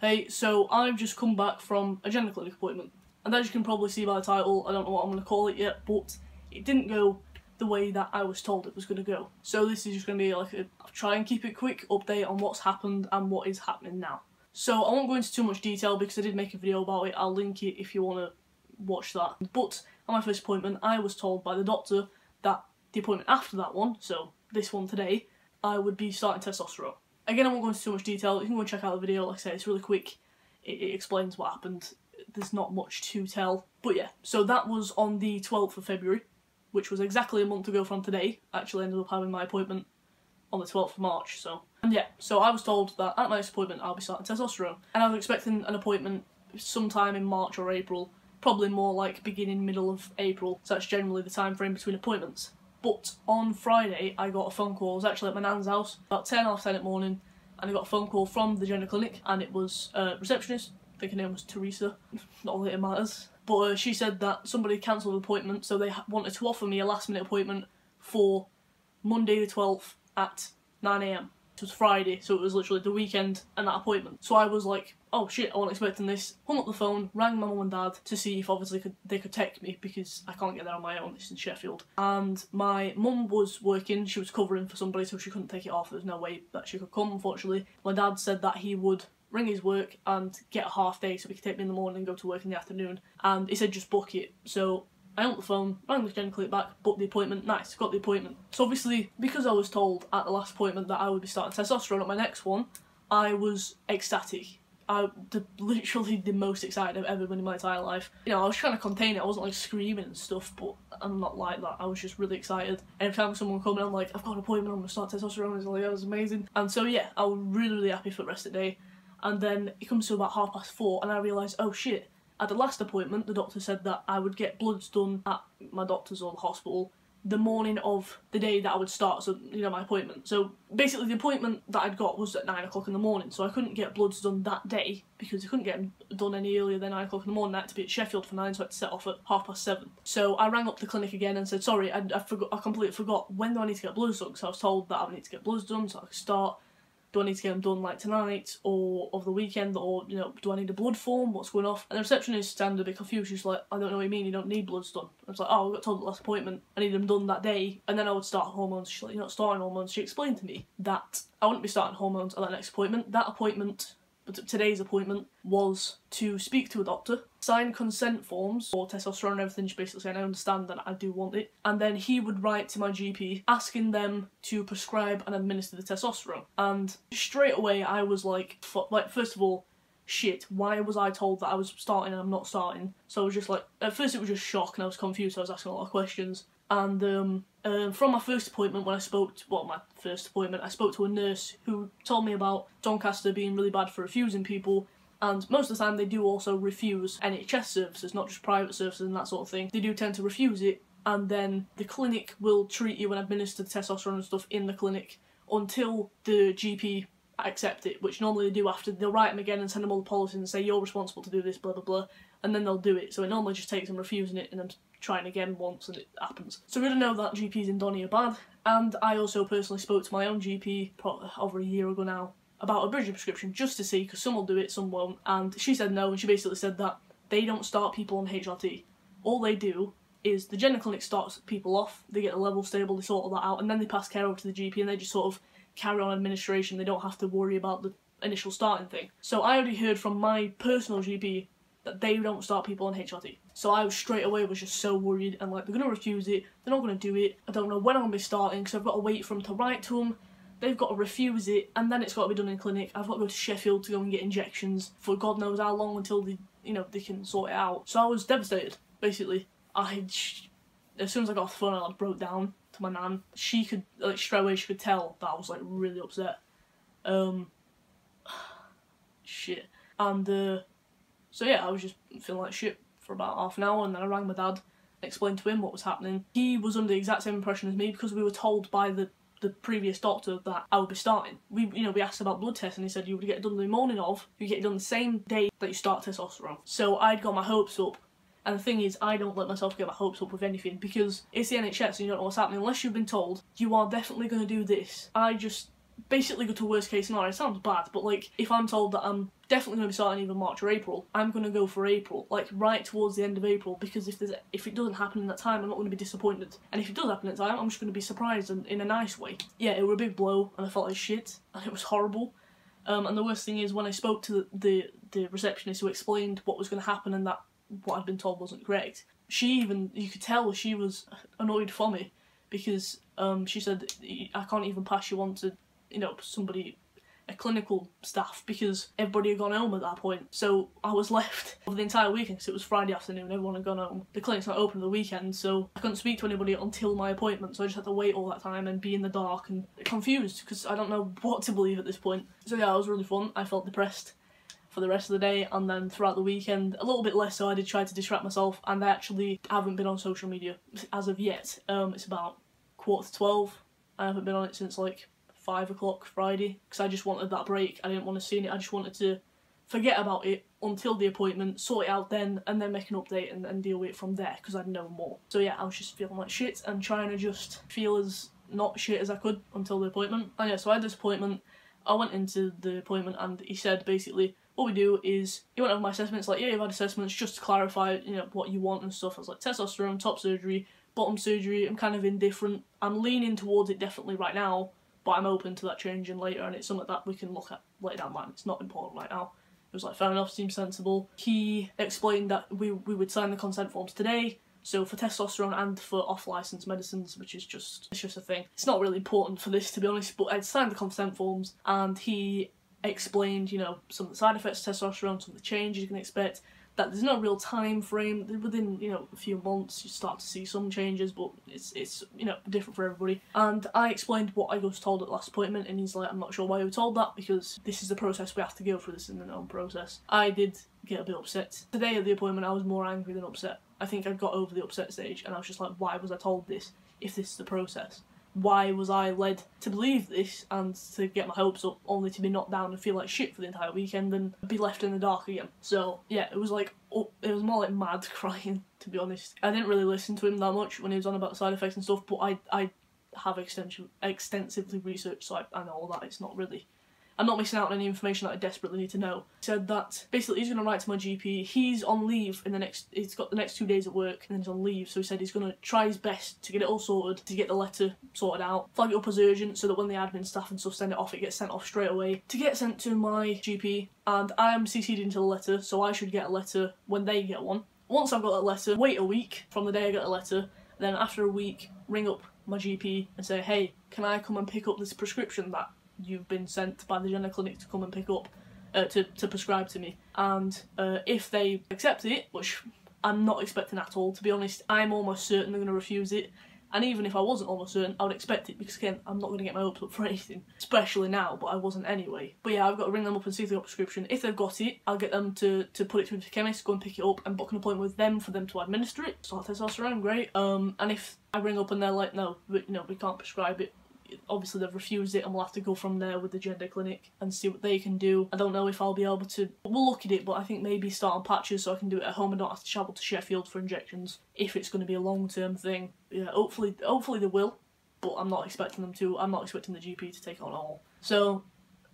Hey, so I've just come back from a gender clinic appointment, and as you can probably see by the title, I don't know what I'm going to call it yet, but it didn't go the way that I was told it was going to go. So this is just going to be like I'll try and keep it quick update on what's happened and what is happening now. So I won't go into too much detail because I did make a video about it. I'll link it if you want to watch that. But at my first appointment, I was told by the doctor that the appointment after that one, so this one today, I would be starting testosterone. Again, I won't go into too much detail. You can go and check out the video. Like I said, it's really quick. It explains what happened. There's not much to tell. But yeah, so that was on the 12th of February, which was exactly a month ago from today. I actually ended up having my appointment on the 12th of March, so. And yeah, so I was told that at my next appointment I'll be starting testosterone. And I was expecting an appointment sometime in March or April, probably more like beginning, middle of April. So that's generally the time frame between appointments. But on Friday, I got a phone call. I was actually at my nan's house, about 10 half 10 in the morning, and I got a phone call from the gender clinic, and it was a receptionist. I think her name was Teresa, not that it matters. But she said that somebody cancelled an appointment, so they wanted to offer me a last minute appointment for Monday the 12th at 9 AM. It was Friday, so it was literally the weekend and that appointment. So I was like, oh shit, I wasn't expecting this. Hung up the phone, rang my mum and dad to see if obviously they could take me because I can't get there on my own, it's in Sheffield. And my mum was working, she was covering for somebody so she couldn't take it off, there was no way that she could come unfortunately. My dad said that he would ring his work and get a half day so he could take me in the morning and go to work in the afternoon. And he said just book it, so I hung up the phone, rang the gender clinic back, booked the appointment, nice, got the appointment. So obviously, because I was told at the last appointment that I would be starting testosterone at my next one, I was ecstatic. Literally the most excited I've ever been in my entire life. You know, I was trying to contain it, I wasn't like screaming and stuff, but I'm not like that. I was just really excited. Every time someone would come in, I'm like, I've got an appointment, I'm gonna start testosterone, it's like, that was amazing. And so yeah, I was really, really happy for the rest of the day. And then it comes to about 4:30 and I realised, oh shit, at the last appointment, the doctor said that I would get bloods done at my doctor's or the hospital the morning of the day that I would start, so, you know, my appointment. So, basically the appointment that I'd got was at 9 o'clock in the morning, so I couldn't get bloods done that day, because I couldn't get them done any earlier than 9 o'clock in the morning. I had to be at Sheffield for 9, so I had to set off at 7:30. So I rang up the clinic again and said, sorry, I completely forgot, when do I need to get bloods done? So I was told that I would need to get bloods done so I could start. Do I need to get them done like tonight or over the weekend, or, you know, do I need a blood form? What's going off? And the receptionist sounded a bit confused. She's like, I don't know what you mean, you don't need bloods done. I was like, oh, I got told at the last appointment I need them done that day, and then I would start hormones. She's like, you're not starting hormones. She explained to me that I wouldn't be starting hormones at that next appointment. That appointment, today's appointment, was to speak to a doctor, sign consent forms for testosterone and everything, just basically saying I understand that I do want it, and then he would write to my GP asking them to prescribe and administer the testosterone. And straight away I was like, first of all, shit, why was I told that I was starting and I'm not starting? So I was just like, at first it was just shock and I was confused, so I was asking a lot of questions. And from my first appointment, I spoke to a nurse who told me about Doncaster being really bad for refusing people, and most of the time they do also refuse NHS services, not just private services and that sort of thing. They do tend to refuse it, and then the clinic will treat you and administer the testosterone and stuff in the clinic until the GP accept it, which normally they do after. They'll write them again and send them all the policies and say, you're responsible to do this, blah blah blah, and then they'll do it. So it normally just takes them refusing it and then trying again once and it happens. So we're gonna know that GPs in Donny are bad, and I also personally spoke to my own GP over a year ago now about a bridging prescription just to see, because some will do it, some won't, and she said no, and she basically said that they don't start people on HRT. All they do is the gender clinic starts people off, they get the level stable, they sort all that out, and then they pass care over to the GP and they just sort of carry on administration. They don't have to worry about the initial starting thing. So I already heard from my personal GP that they don't start people on HRT. So I was straight away just so worried and like, they're going to refuse it, they're not going to do it, I don't know when I'm going to be starting because I've got to wait for them to write to them, they've got to refuse it, and then it's got to be done in clinic. I've got to go to Sheffield to go and get injections for God knows how long until they, you know, they can sort it out. So I was devastated, basically. As soon as I got off the phone, I like broke down to my nan. She could, like, straight away she could tell that I was like really upset. Shit. And so yeah, I was just feeling like shit for about half an hour, and then I rang my dad, explained to him what was happening. He was under the exact same impression as me because we were told by the previous doctor that I would be starting. We asked about blood tests and he said you would get it done the morning of, you get it done the same day that you start testosterone. So I'd got my hopes up, and the thing is, I don't let myself get my hopes up with anything because it's the NHS and you don't know what's happening. Unless you've been told, you are definitely going to do this. I just basically go to worst case scenario. It sounds bad, but like if I'm told that I'm definitely going to be starting either March or April, I'm going to go for April, like right towards the end of April, because if it doesn't happen in that time, I'm not going to be disappointed. And if it does happen in that time, I'm just going to be surprised and in a nice way. Yeah, it was a big blow, and I felt like shit, and it was horrible. And the worst thing is when I spoke to the receptionist who explained what was going to happen and that what I'd been told wasn't correct, you could tell she was annoyed for me, because she said, I can't even pass you on to, a clinical staff, because everybody had gone home at that point. So I was left for the entire weekend, because it was Friday afternoon, everyone had gone home. The clinic's not open on the weekend, so I couldn't speak to anybody until my appointment, so I just had to wait all that time and be in the dark and confused, because I don't know what to believe at this point. So yeah, it was really fun. I felt depressed for the rest of the day, and then throughout the weekend, a little bit less so. I did try to distract myself, and I actually haven't been on social media as of yet. It's about 11:45. I haven't been on it since like 5 o'clock Friday, because I just wanted that break. I didn't want to see it. I just wanted to forget about it until the appointment, sort it out then, and then make an update and deal with it from there, because I'd know more. So yeah, I was just feeling like shit and trying to just feel as not shit as I could until the appointment. And yeah, so I had this appointment. I went into the appointment and he said basically, what we do is, he went over my assessments, like, yeah, you've had assessments, just to clarify, what you want and stuff. I was like, testosterone, top surgery, bottom surgery, I'm kind of indifferent. I'm leaning towards it definitely right now, but I'm open to that changing later, and it's something that we can look at later down the line. It's not important right now. It was like, fair enough, seems sensible. He explained that we would sign the consent forms today, so for testosterone and for off-licensed medicines, which is just a thing. It's not really important for this, to be honest, but I'd signed the consent forms, and he explained, some of the side effects of testosterone, some of the changes you can expect, that there's no real time frame. Within, a few months you start to see some changes, but it's different for everybody. And I explained what I was told at the last appointment, and he's like, I'm not sure why you were told that, because this is the process we have to go through. This in the known process. I did get a bit upset. Today at the appointment I was more angry than upset. I think I got over the upset stage, and I was just like, why was I told this if this is the process? Why was I led to believe this and to get my hopes up, only to be knocked down and feel like shit for the entire weekend and be left in the dark again? So yeah, it was like, it was more like mad crying, to be honest. I didn't really listen to him that much when he was on about side effects and stuff, but I have extensively researched, so I know all that. It's not really, I'm not missing out on any information that I desperately need to know. He said that basically he's going to write to my GP. He's on leave he's got the next 2 days at work, and then he's on leave, so he said he's going to try his best to get it all sorted, to get the letter sorted out, flag it up as urgent, so that when the admin staff and stuff send it off, it gets sent off straight away, to get sent to my GP, and I am CC'd into the letter, so I should get a letter when they get one. Once I've got that letter, wait a week from the day I get the letter, then after a week, ring up my GP and say, hey, can I come and pick up this prescription that you've been sent by the Jenna Clinic to come and pick up, to prescribe to me? And if they accept it, which I'm not expecting at all, to be honest, I'm almost certain they're going to refuse it. And even if I wasn't almost certain, I would expect it, because again, I'm not going to get my hopes up for anything, especially now, but I wasn't anyway. But yeah, I've got to ring them up and see if they've got a prescription. If they've got it, I'll get them to put it to the chemist, go and pick it up, and book an appointment with them for them to administer it. Start testosterone, great. And if I ring up and they're like, no, we can't prescribe it, obviously they've refused it, and we'll have to go from there with the Gender Clinic and see what they can do. I don't know if I'll be able to, we'll look at it, but I think maybe start on patches so I can do it at home and not have to travel to Sheffield for injections, if it's going to be a long-term thing. Yeah, hopefully they will, but I'm not expecting them to. I'm not expecting the GP to take on all. So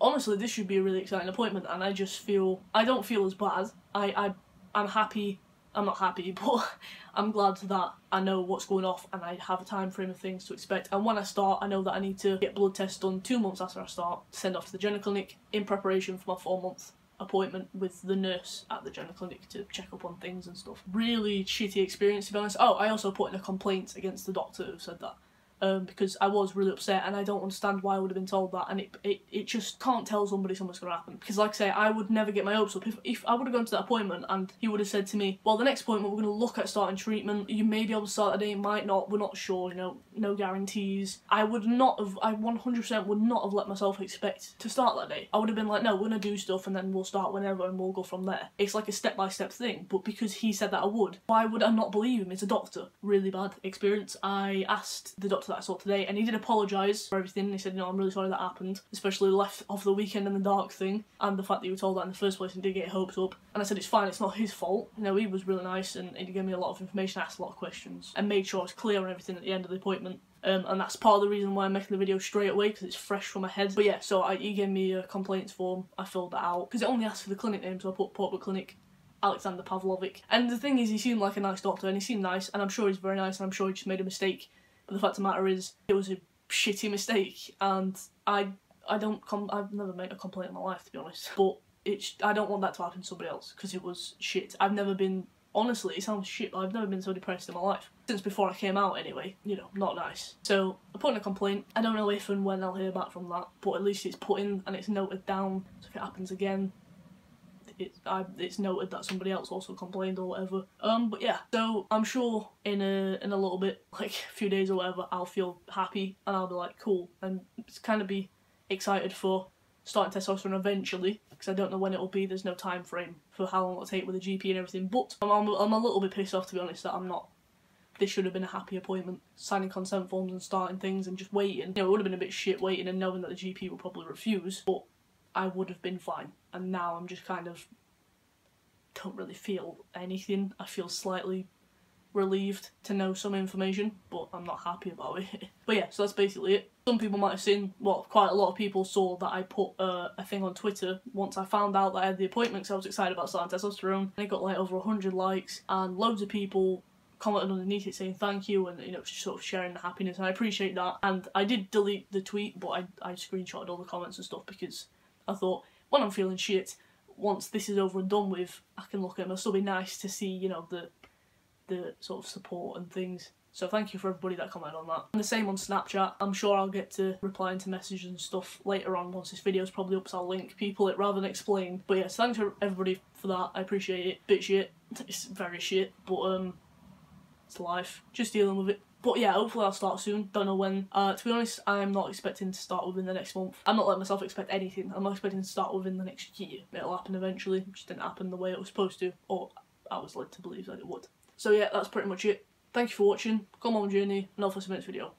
honestly, this should be a really exciting appointment, and I just feel, I don't feel as bad. I'm happy. I'm not happy, but I'm glad that I know what's going off and I have a time frame of things to expect. And when I start, I know that I need to get blood tests done 2 months after I start, send off to the Gender Clinic in preparation for my 4-month appointment with the nurse at the Gender Clinic to check up on things and stuff. Really shitty experience, to be honest. Oh, I also put in a complaint against the doctor who said that. Because I was really upset, and I don't understand why I would have been told that, and it just can't tell somebody something's going to happen. Because like I say, I would never get my hopes up. If I would have gone to that appointment and he would have said to me, well, the next appointment we're going to look at starting treatment, you may be able to start that day, you might not, we're not sure, no guarantees. I 100% would not have let myself expect to start that day. I would have been like, no, we're going to do stuff and then we'll start whenever and we'll go from there. It's like a step-by-step thing, but because he said that I would, why would I not believe him? It's a doctor. Really bad experience. I asked the doctor that I saw today, and he did apologise for everything. He said, I'm really sorry that happened, especially left off the weekend in the dark thing, and the fact that you were told that in the first place and did get your hopes up. And I said, it's fine, it's not his fault. He was really nice, and he gave me a lot of information, asked a lot of questions, and made sure I was clear on everything at the end of the appointment. and that's part of the reason why I'm making the video straight away, because it's fresh from my head. But yeah, so he gave me a complaints form, I filled that out, because it only asked for the clinic name, so I put Portbrook Clinic, Alexander Pavlovic. And the thing is, he seemed like a nice doctor, and he seemed nice, and I'm sure he's very nice, and I'm sure he just made a mistake. But the fact of the matter is, it was a shitty mistake, and I've never made a complaint in my life, to be honest. But I don't want that to happen to somebody else, because it was shit. I've never been, honestly, it sounds shit, but I've never been so depressed in my life. Since before I came out anyway, you know, not nice. So, I put in a complaint. I don't know if and when I'll hear back from that, but at least it's put in and it's noted down, so if it happens again, it's noted that somebody else also complained or whatever. But yeah, so I'm sure in a little bit, like a few days or whatever, I'll feel happy and I'll be like, cool, and kind of be excited for starting testosterone eventually, because I don't know when it'll be. There's no time frame for how long it'll take with the GP and everything, but I'm a little bit pissed off, to be honest, that I'm not. This should have been a happy appointment, signing consent forms and starting things and just waiting. You know, it would have been a bit shit waiting and knowing that the GP would probably refuse, but I would have been fine. And now I'm just kind of don't really feel anything. I feel slightly relieved to know some information, but I'm not happy about it. But yeah, so that's basically it. Some people might have seen, well, quite a lot of people saw that I put a thing on Twitter once I found out that I had the appointment, because I was excited about starting testosterone, and it got like over 100 likes, and loads of people commented underneath it saying thank you, and you know, just sort of sharing the happiness, and I appreciate that. And I did delete the tweet, but I screenshotted all the comments and stuff, because I thought, when I'm feeling shit, once this is over and done with, I can look at them. It'll still be nice to see, you know, the sort of support and things. So thank you for everybody that commented on that. And the same on Snapchat. I'm sure I'll get to replying to messages and stuff later on once this video's probably up, so I'll link people it rather than explain. But yeah, so thanks for everybody for that. I appreciate it. Bit shit. It's very shit, but it's life. Just dealing with it. But yeah, hopefully I'll start soon. Don't know when. To be honest, I'm not expecting to start within the next month. I'm not letting myself expect anything. I'm not expecting to start within the next year. It'll happen eventually. It just didn't happen the way it was supposed to, or I was led to believe that it would. So yeah, that's pretty much it. Thank you for watching. Come on journey, and I'll see you in the next video.